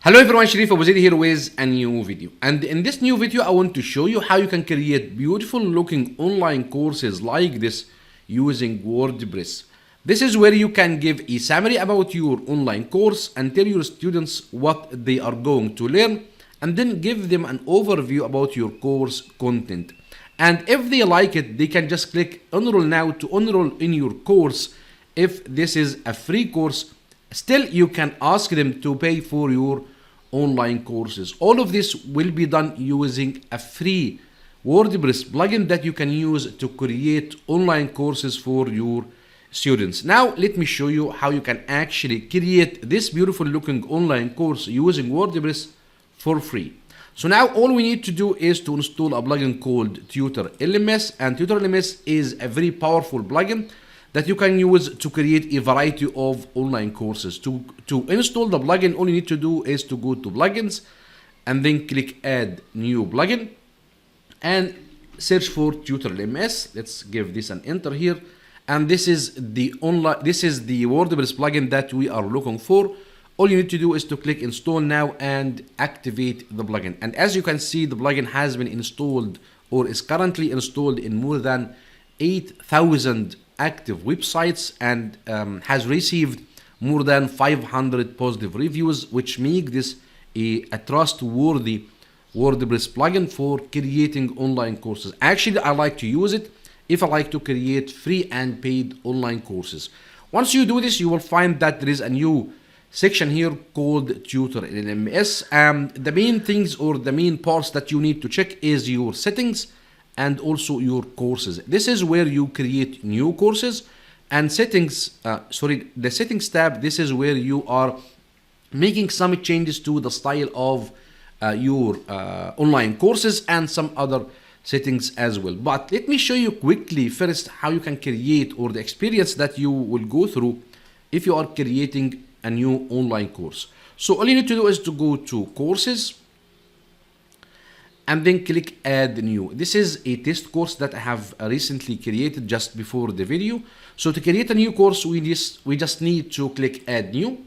Hello everyone, Sharif Abu Zaid here with a new video. And in this new video, I want to show you how you can create beautiful looking online courses like this using WordPress. This is where you can give a summary about your online course and tell your students what they are going to learn, and then give them an overview about your course content. And if they like it, they can just click enroll now to enroll in your course. If this is a free course, still you can ask them to pay for your online courses. All of this will be done using a free WordPress plugin that you can use to create online courses for your students. Now let me show you how you can actually create this beautiful looking online course using WordPress for free. So now all we need to do is to install a plugin called Tutor LMS, and Tutor LMS is a very powerful plugin that you can use to create a variety of online courses. To install the plugin, all you need to do is to go to plugins and then click add new plugin and search for Tutor LMS. Let's give this an enter here. And this is the WordPress plugin that we are looking for. All you need to do is to click install now and activate the plugin. And as you can see, the plugin has been installed or is currently installed in more than 8,000 active websites and has received more than 500 positive reviews, which make this a trustworthy WordPress plugin for creating online courses. Actually, I like to use it if I like to create free and paid online courses. Once you do this, you will find that there is a new section here called Tutor LMS. The main things or the main parts that you need to check is your settings and also your courses. This is where you create new courses, and settings, the settings tab, this is where you are making some changes to the style of your online courses and some other settings as well. But let me show you quickly first how you can create, or the experience that you will go through if you are creating a new online course. So all you need to do is to go to courses and then click add new. This is a test course that I have recently created just before the video. So to create a new course, we just need to click add new,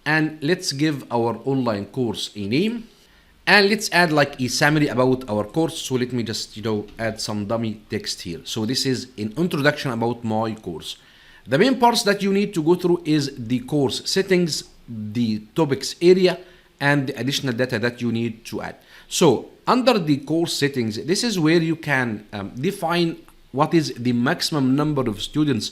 and let's give our online course a name, and let's add like a summary about our course. So let me just add some dummy text here. So this is an introduction about my course. The main parts that you need to go through is the course settings, the topics area, and the additional data that you need to add. So under the course settings, this is where you can define what is the maximum number of students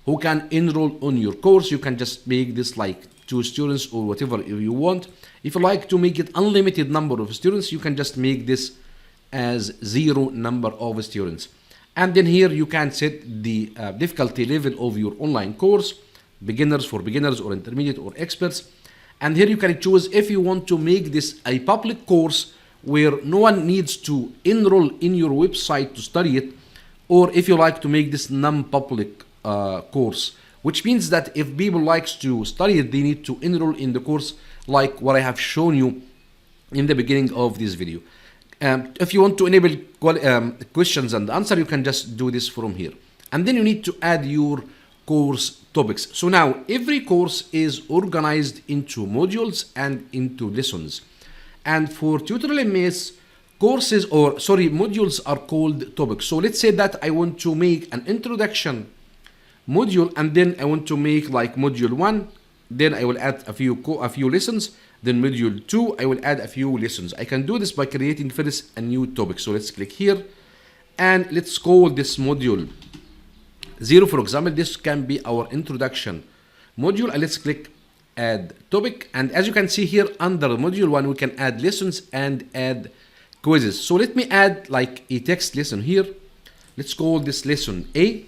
who can enroll on your course. You can just make this like 2 students or whatever you want. If you like to make it unlimited number of students, you can just make this as 0 number of students. And then here you can set the difficulty level of your online course, beginners for beginners or intermediate or experts. And here you can choose if you want to make this a public course where no one needs to enroll in your website to study it, or if you like to make this non-public course, which means that if people likes to study it, they need to enroll in the course like what I have shown you in the beginning of this video. If you want to enable questions and answer, you can just do this from here. And then you need to add your course topics. So now every course is organized into modules and into lessons. And for Tutor LMS, modules are called topics. So let's say that I want to make an introduction module, and then I want to make like module 1, then I will add a few lessons, then module 2, I will add a few lessons. I can do this by creating first a new topic. So let's click here and let's call this module 0, for example. This can be our introduction module, and let's click add topic. And as you can see here under module 1, we can add lessons and add quizzes. So let me add like a text lesson here. Let's call this lesson A,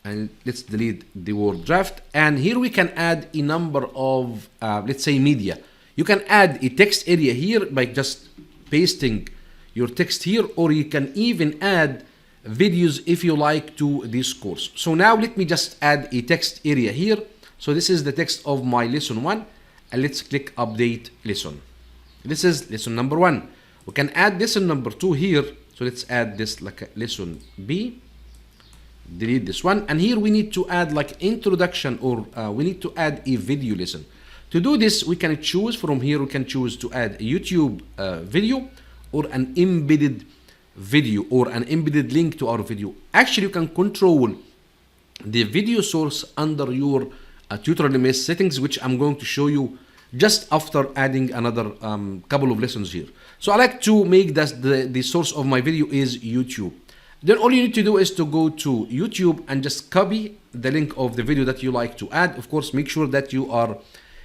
and let's delete the word draft. And here we can add a number of let's say media. You can add a text area here by just pasting your text here, or you can even add videos if you like to this course. So now let me just add a text area here. So this is the text of my lesson 1, and let's click update lesson. This is lesson number 1. We can add lesson number 2 here. So let's add this like a lesson B, delete this one, and here we need to add like introduction, or we need to add a video lesson. To do this, we can choose from here, we can choose to add a YouTube video or an embedded video or an embedded link to our video. Actually, you can control the video source under your Tutor LMS settings, which I'm going to show you just after adding another couple of lessons here. So I like to make that the source of my video is YouTube. Then all you need to do is to go to YouTube and just copy the link of the video that you like to add. Of course, make sure that you are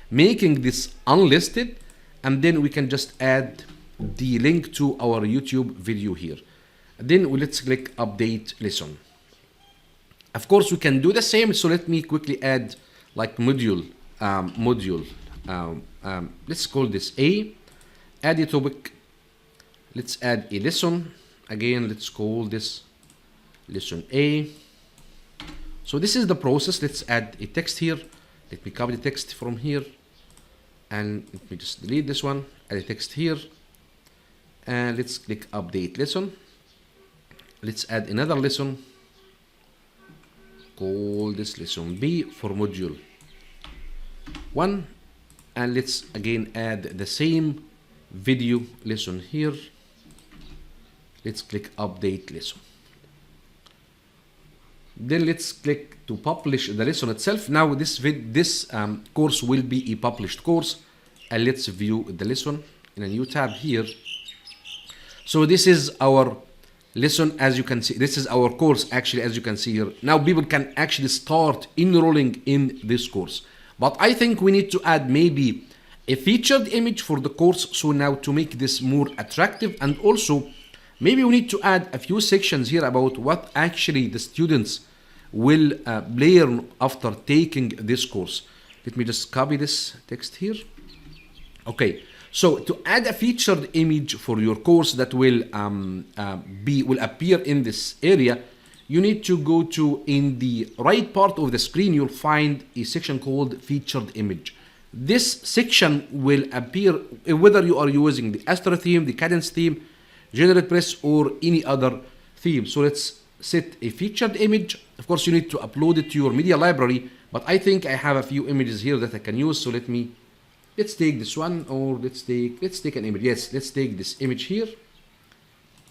making this unlisted, and then we can just add the link to our YouTube video here. Then let's click update lesson. Of course, we can do the same. So let me quickly add like module. Let's call this A. Add a topic. Let's add a lesson. Again, let's call this lesson A. So this is the process. Let's add a text here. Let me copy the text from here, and let me just delete this one. Add a text here, and let's click update lesson. Let's add another lesson. Call this lesson B for module 1, and let's again add the same video lesson here. Let's click update lesson. Then let's click to publish the lesson itself. Now this course will be a published course, and let's view the lesson in a new tab here. So this is our lesson, as you can see. This is our course actually, as you can see here. Now people can actually start enrolling in this course, but I think we need to add maybe a featured image for the course, so now to make this more attractive, and also maybe we need to add a few sections here about what actually the students will learn after taking this course. Let me just copy this text here. Okay, so to add a featured image for your course that will appear in this area, you need to go to, in the right part of the screen, you'll find a section called featured image. This section will appear whether you are using the Astra theme, the Kadence theme, WordPress, or any other theme. So let's set a featured image. Of course, you need to upload it to your media library, but I think I have a few images here that I can use. So let's take this one, or let's take an image. Yes, let's take this image here,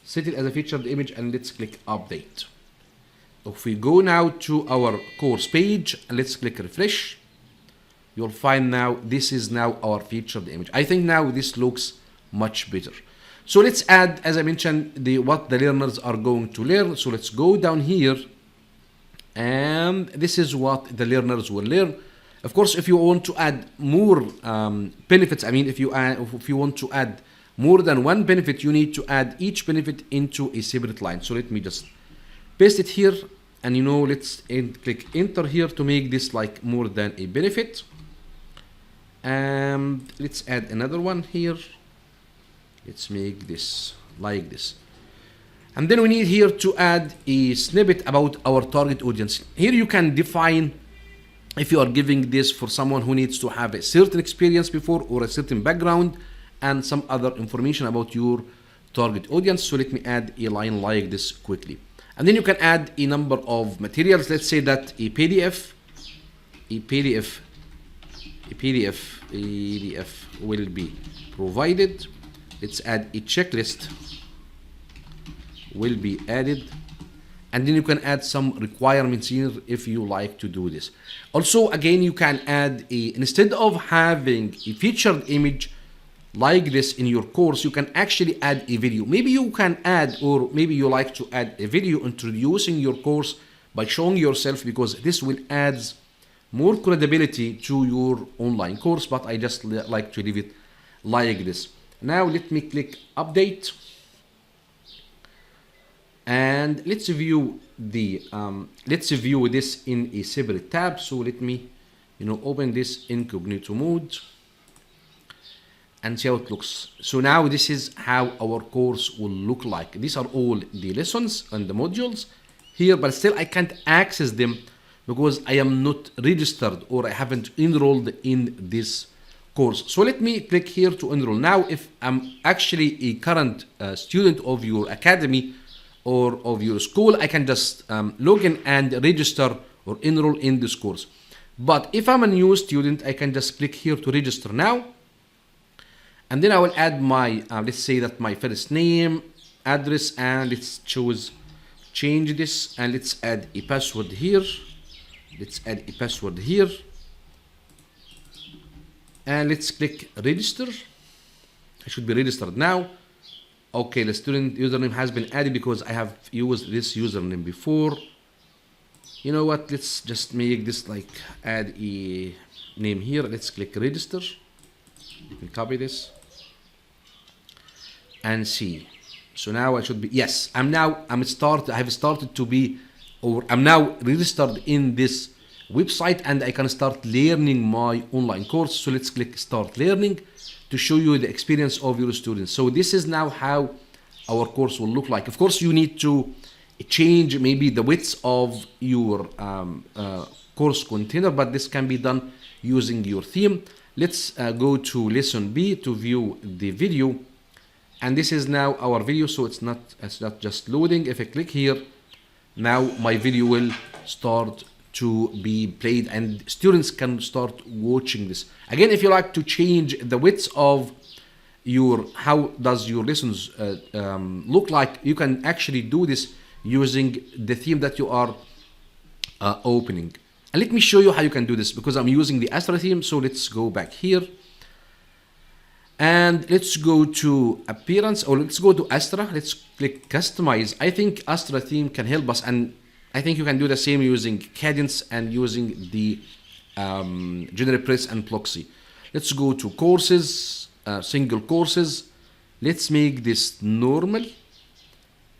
set it as a featured image, and let's click update. If we go now to our course page and let's click refresh, you'll find now this is now our featured image. I think now this looks much better. So let's add, as I mentioned, what the learners are going to learn. So let's go down here, and this is what the learners will learn. Of course, if you want to add more benefits, I mean, if you want to add more than one benefit, you need to add each benefit into a separate line. So let me just paste it here, and let's click enter here to make this like more than a benefit. And let's add another one here. Let's make this like this. And then we need here to add a snippet about our target audience. Here you can define if you are giving this for someone who needs to have a certain experience before, or a certain background, and some other information about your target audience. So let me add a line like this quickly. And then you can add a number of materials. Let's say that a PDF will be provided. Let's add a checklist will be added, and then you can add some requirements here if you like to do this. Also, again, you can add instead of having a featured image like this in your course, you can actually add a video. Maybe you can add, or maybe you like to add a video introducing your course by showing yourself, because this will add more credibility to your online course, but I just like to leave it like this. Now let me click update, and let's view this in a separate tab. So let me open this incognito mode and see how it looks. So now this is how our course will look like. These are all the lessons and the modules here, but still I can't access them because I am not registered, or I haven't enrolled in this course. So let me click here to enroll. Now, if I'm actually a current student of your academy or of your school, I can just log in and register or enroll in this course. But if I'm a new student, I can just click here to register now. And then I will add my, let's say that my first name, address, and let's change this, and let's add a password here. Let's add a password here. And let's click register. I should be registered now. Okay, the student username has been added because I have used this username before. You know what? Let's just make this like add a name here. Let's click register. You can copy this and see. So now I should be, yes, I have started to be, or I'm now registered in this website, and I can start learning my online course. So let's click start learning to show you the experience of your students. So this is now how our course will look like. Of course, you need to change maybe the width of your course container, but this can be done using your theme. Let's go to lesson B to view the video. And this is now our video, so it's not just loading. If I click here, now my video will start to be played and students can start watching this. Again, if you like to change the width of your, how does your lessons look like, you can actually do this using the theme that you are opening. And let me show you how you can do this because I'm using the Astra theme. So let's go back here. And let's go to appearance, or let's go to Astra. Let's click customize. I think Astra theme can help us, and I think you can do the same using Kadence and using the WordPress and Ploxy. Let's go to courses, single courses. Let's make this normal,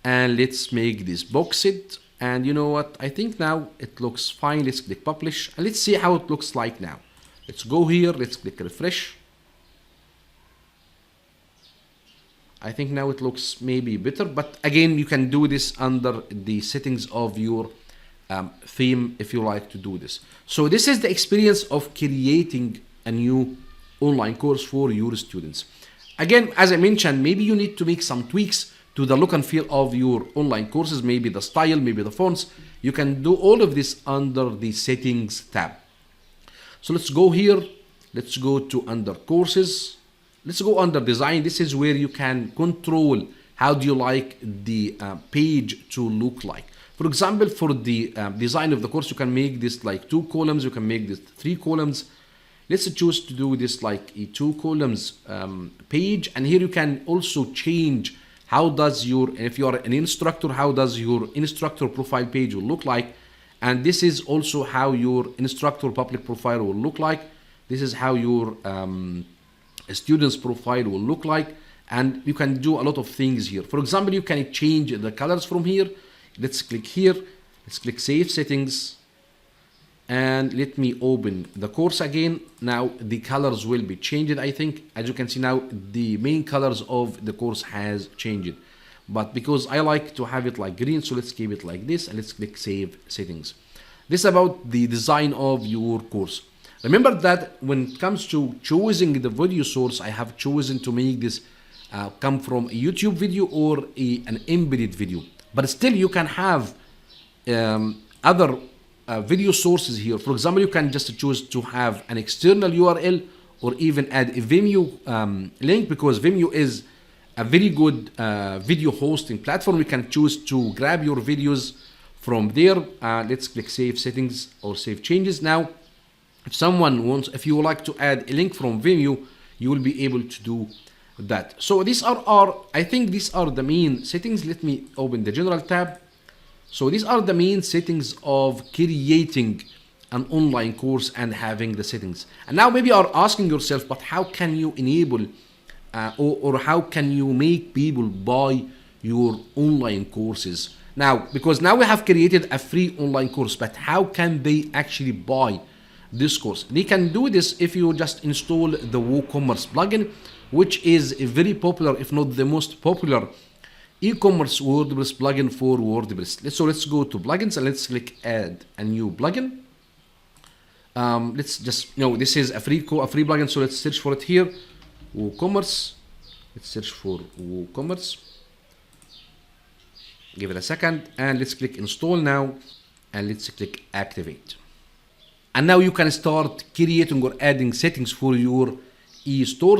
and let's make this boxed. And you know what? I think now it looks fine. Let's click publish, and let's see how it looks like now. Let's go here. Let's click refresh. I think now it looks maybe better, but again, you can do this under the settings of your theme if you like to do this. So this is the experience of creating a new online course for your students. Again, as I mentioned, maybe you need to make some tweaks to the look and feel of your online courses, maybe the style, maybe the fonts. You can do all of this under the settings tab. So let's go here. Let's go to under courses. Let's go under design. This is where you can control how do you like the page to look like. For example, for the design of the course, you can make this like 2 columns. You can make this 3 columns. Let's choose to do this like a 2 columns page. And here you can also change how does your, if you are an instructor, how does your instructor profile page will look like. And this is also how your instructor public profile will look like. This is how your student's profile will look like, and you can do a lot of things here. For example, you can change the colors from here. Let's click here. Let's click save settings, and let me open the course again. Now the colors will be changed. I think, as you can see now, the main colors of the course has changed, but because I like to have it like green, so let's keep it like this, and let's click save settings. This is about the design of your course. Remember that when it comes to choosing the video source, I have chosen to make this come from a YouTube video or an embedded video. But still, you can have other video sources here. For example, you can just choose to have an external URL or even add a Vimeo link, because Vimeo is a very good video hosting platform. You can choose to grab your videos from there. Let's click save settings or save changes. Now, if you would like to add a link from Vimeo, you will be able to do that. So these are I think these are the main settings. Let me open the general tab. So these are the main settings of creating an online course and having the settings. And now maybe you are asking yourself, but how can you enable or how can you make people buy your online courses? Now, because now we have created a free online course, but how can they actually buy this course? They can do this if you just install the WooCommerce plugin, which is a very popular, if not the most popular, e-commerce WordPress plugin for WordPress. So let's go to plugins and let's click add a new plugin. Let's just, this is a free plugin, so let's search for it here. WooCommerce. Let's search for WooCommerce. Give it a second, and let's click install now, and let's click activate. And now you can start creating or adding settings for your e-store,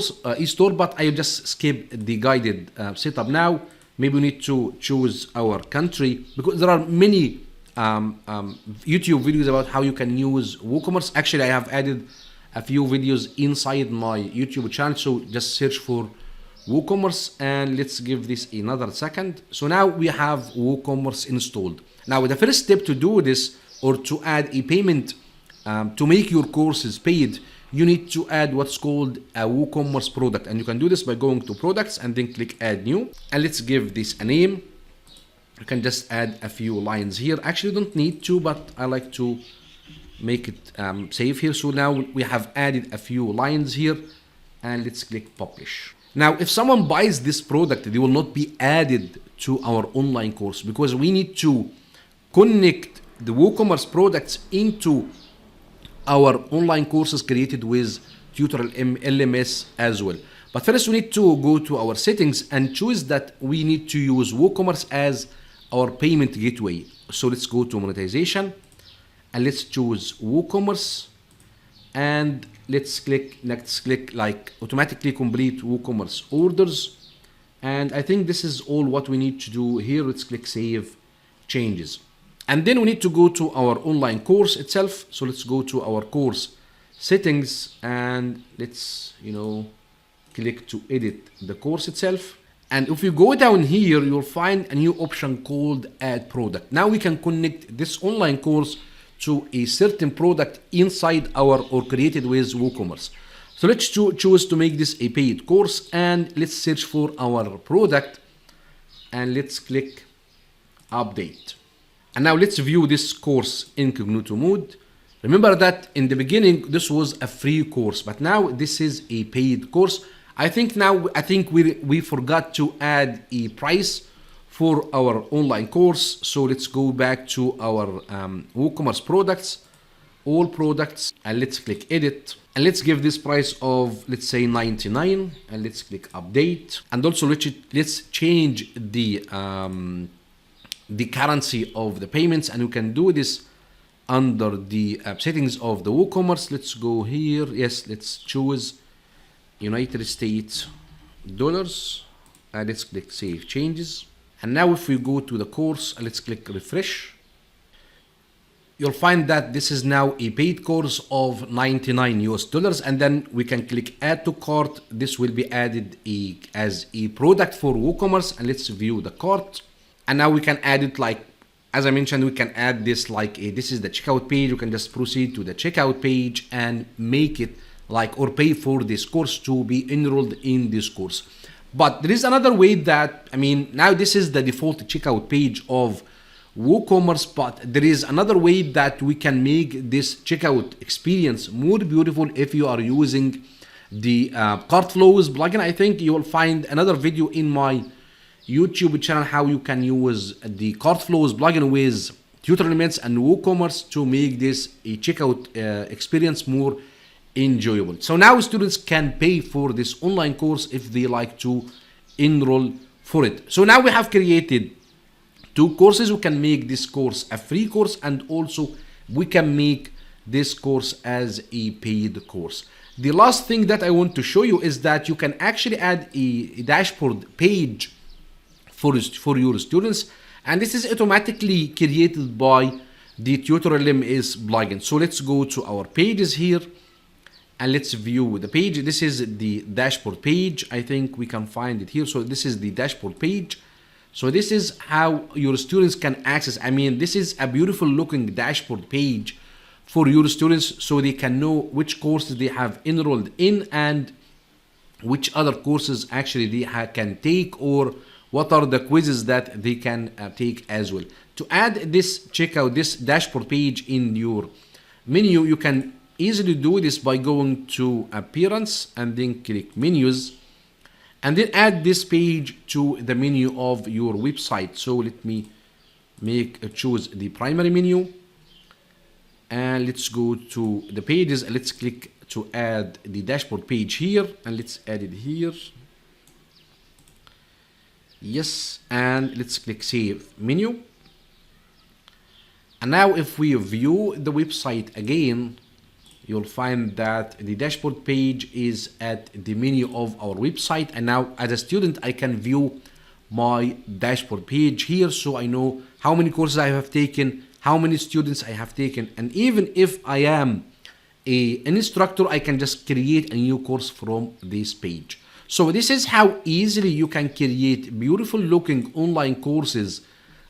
but I will just skip the guided setup now. Maybe we need to choose our country because there are many YouTube videos about how you can use WooCommerce. Actually, I have added a few videos inside my YouTube channel, so just search for WooCommerce and let's give this another second. So now we have WooCommerce installed. Now the first step to do this or to add a payment to make your courses paid, you need to add what's called a WooCommerce product, and you can do this by going to products and then click add new, and let's give this a name. You can just add a few lines here. Actually, you don't need to, but I like to make it safe here. So now we have added a few lines here, and let's click publish. Now, if someone buys this product, they will not be added to our online course because we need to connect the WooCommerce products into our online courses created with Tutor LMS as well. But first we need to go to our settings and choose that we need to use WooCommerce as our payment gateway. So let's go to monetization and let's choose WooCommerce, and let's click like automatically complete WooCommerce orders. And I think this is all what we need to do here. Let's click save changes. And then we need to go to our online course itself. So let's go to our course settings and let's, click to edit the course itself. And if you go down here, you'll find a new option called add product. Now we can connect this online course to a certain product inside our or created with WooCommerce. So let's choose to make this a paid course, and let's search for our product and let's click update. And now let's view this course incognito mode. Remember that in the beginning, this was a free course, but now this is a paid course. I think we forgot to add a price for our online course. So let's go back to our WooCommerce products, all products, and let's click edit. And let's give this price of, let's say 99, and let's click update. And also let's change the currency of the payments, and you can do this under the settings of the WooCommerce. Let's go here. Yes, let's choose United States dollars, and let's click save changes. And now if we go to the course, let's click refresh, you'll find that this is now a paid course of $99, and then we can click add to cart. This will be added as a product for WooCommerce, and let's view the cart. And now we can add it like, as I mentioned, we can add this like this is the checkout page. You can just proceed to the checkout page and make it like, or pay for this course to be enrolled in this course. But there is another way that, now this is the default checkout page of WooCommerce, but there is another way that we can make this checkout experience more beautiful if you are using the cart flows plugin. I think you will find another video in my YouTube channel how you can use the cart flows plugin with Tutor LMS and WooCommerce to make this a checkout experience more enjoyable. So now students can pay for this online course if they like to enroll for it. So now we have created two courses. We can make this course a free course, and also we can make this course as a paid course. The last thing that I want to show you is that you can actually add a dashboard page for your students, and this is automatically created by the Tutor LMS plugin. So let's go to our pages here and let's view the page. This is the dashboard page. I think we can find it here. So this is the dashboard page. So this is how your students can access. This is a beautiful looking dashboard page for your students, so they can know which courses they have enrolled in and which other courses actually they can take, or what are the quizzes that they can take as well. To add this this dashboard page in your menu, you can easily do this by going to appearance and then click menus, and then add this page to the menu of your website. So let me choose the primary menu, and let's go to the pages, and let's click to add the dashboard page here, and let's add it here. Yes, and let's click save menu. And now if we view the website again, you'll find that the dashboard page is at the menu of our website. And now as a student, I can view my dashboard page here, so I know how many courses I have taken, how many students I have taken, and even if I am an instructor, I can just create a new course from this page. So this is how easily you can create beautiful looking online courses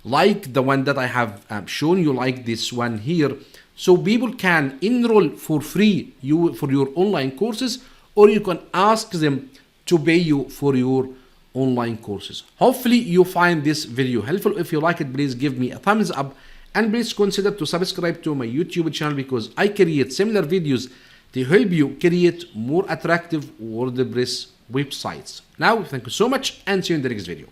like the one that I have shown you, like this one here. So people can enroll for free for your online courses, or you can ask them to pay you for your online courses. Hopefully you find this video helpful. If you like it, please give me a thumbs up, and please consider to subscribe to my YouTube channel, because I create similar videos to help you create more attractive WordPress websites. Now, thank you so much, and see you in the next video.